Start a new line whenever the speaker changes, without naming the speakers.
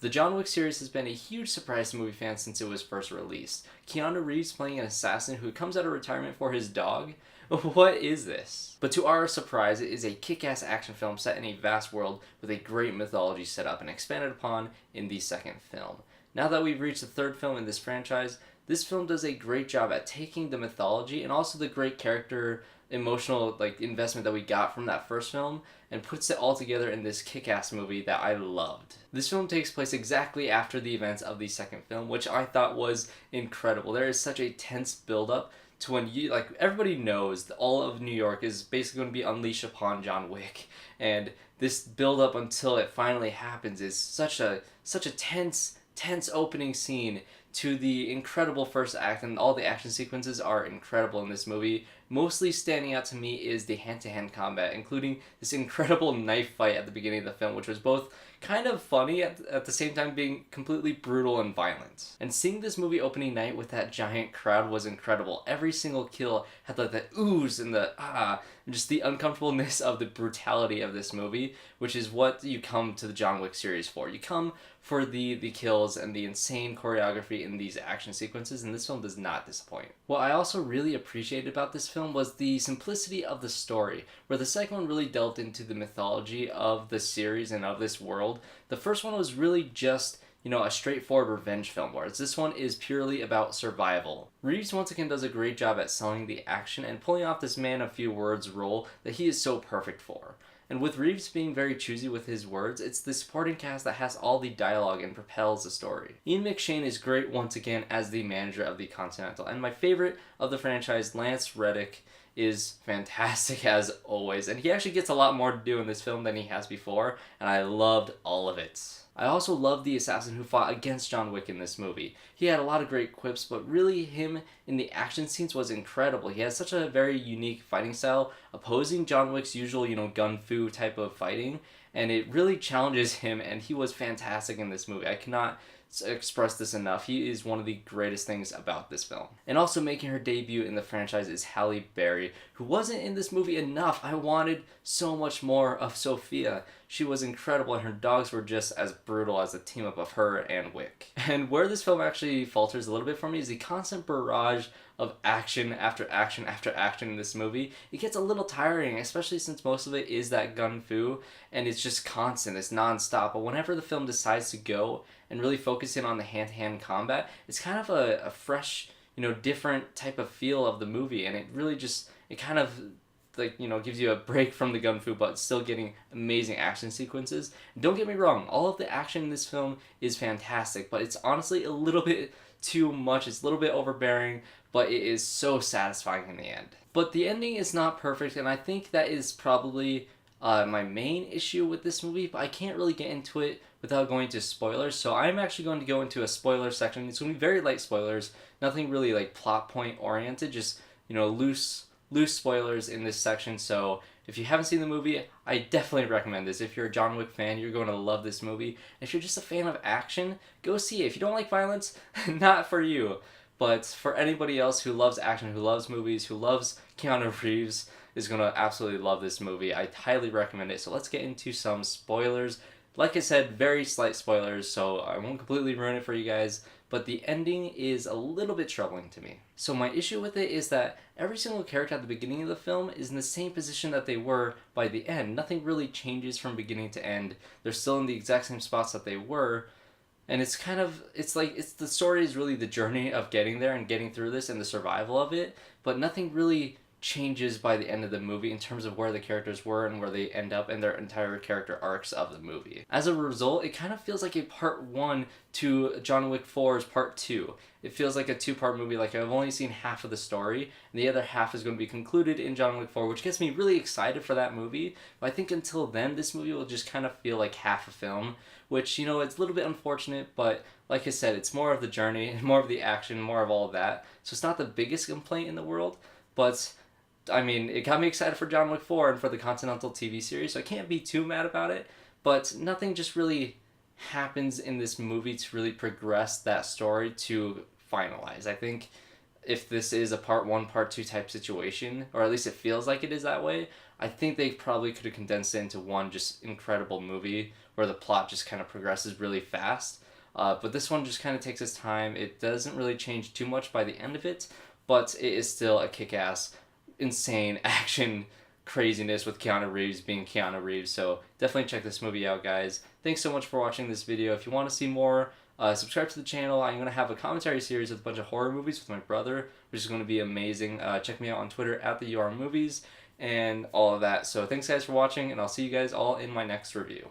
The John Wick series has been a huge surprise to movie fans since it was first released. Keanu Reeves playing an assassin who comes out of retirement for his dog? What is this? But to our surprise, it is a kick-ass action film set in a vast world with a great mythology set up and expanded upon in the second film. Now that we've reached the third film in this franchise, this film does a great job at taking the mythology and also the great character emotional investment that we got from that first film and puts it all together in this kick-ass movie that I loved. This film takes place exactly after the events of the second film, which I thought was incredible. There is such a tense build-up to when everybody knows that all of New York is basically going to be unleashed upon John Wick, and this build-up until it finally happens is such a tense opening scene to the incredible first act, and all the action sequences are incredible in this movie. Mostly standing out to me is the hand-to-hand combat, including this incredible knife fight at the beginning of the film, which was both kind of funny at the same time being completely brutal and violent. And seeing this movie opening night with that giant crowd was incredible. Every single kill had that ooze and the and just the uncomfortableness of the brutality of this movie, which is what you come to the John Wick series for. You come for the kills and the insane choreography in these action sequences, and this film does not disappoint. What I also really appreciated about this film was the simplicity of the story, where the second one really delved into the mythology of the series and of this world. The first one was really just a straightforward revenge film, whereas this one is purely about survival. Reeves once again does a great job at selling the action and pulling off this man of few words role that he is so perfect for. And with Reeves being very choosy with his words, it's the supporting cast that has all the dialogue and propels the story. Ian McShane is great once again as the manager of the Continental, and my favorite of the franchise, Lance Reddick, is fantastic as always, and he actually gets a lot more to do in this film than he has before, and I loved all of it. I also loved the assassin who fought against John Wick in this movie. He had a lot of great quips, but really him in the action scenes was incredible. He has such a very unique fighting style, opposing John Wick's usual, gun fu type of fighting, and it really challenges him, and he was fantastic in this movie. I cannot express this enough. He is one of the greatest things about this film. And also making her debut in the franchise is Halle, who wasn't in this movie enough. I wanted so much more of SOFIA. She was incredible, and her dogs were just as brutal as the team up of her and Wick. And where this film actually falters a little bit for me is the constant barrage of action after action after action in this movie. It gets a little tiring, especially since most of it is that gun fu, and it's just constant, it's non-stop. But whenever the film decides to go and really focus in on the hand-to-hand combat, it's kind of a fresh, different type of feel of the movie, and it really just, it kind of gives you a break from the gun fu, but still getting amazing action sequences. Don't get me wrong, all of the action in this film is fantastic, but it's honestly a little bit too much. It's a little bit overbearing, but it is so satisfying in the end. But the ending is not perfect, and I think that is probably my main issue with this movie, but I can't really get into it without going to spoilers, so I'm actually going to go into a spoiler section. It's going to be very light spoilers, nothing really plot point oriented, just loose spoilers in this section. So if you haven't seen the movie, I definitely recommend this. If you're a John Wick fan, you're going to love this movie. If you're just a fan of action, go see it. If you don't like violence, not for you. But for anybody else who loves action, who loves movies, who loves Keanu Reeves, is going to absolutely love this movie. I highly recommend it. So let's get into some spoilers. Like I said, very slight spoilers, so I won't completely ruin it for you guys, but the ending is a little bit troubling to me. So my issue with it is that every single character at the beginning of the film is in the same position that they were by the end. Nothing really changes from beginning to end. They're still in the exact same spots that they were, and it's the story is really the journey of getting there and getting through this and the survival of it, but nothing really changes by the end of the movie in terms of where the characters were and where they end up in their entire character arcs of the movie. As a result, it kind of feels like a part 1 to John Wick 4's part 2. It feels like a 2-part movie, like I've only seen half of the story, and the other half is going to be concluded in John Wick 4, which gets me really excited for that movie, but I think until then, this movie will just kind of feel like half a film, which, it's a little bit unfortunate, but like I said, it's more of the journey, more of the action, more of all of that, so it's not the biggest complaint in the world, but I mean, it got me excited for John Wick 4 and for the Continental TV series, so I can't be too mad about it, but nothing just really happens in this movie to really progress that story to finalize. I think if this is a part 1, part 2 type situation, or at least it feels like it is that way, I think they probably could have condensed it into one just incredible movie where the plot just kind of progresses really fast. But this one just kind of takes its time. It doesn't really change too much by the end of it, but it is still a kick-ass, insane action craziness with Keanu Reeves being Keanu Reeves. So definitely check this movie out, guys. Thanks so much for watching this video. If you want to see more, subscribe to the channel. I'm going to have a commentary series with a bunch of horror movies with my brother, which is going to be amazing. Check me out on Twitter at the UR Movies and all of that. So thanks guys for watching, and I'll see you guys all in my next review.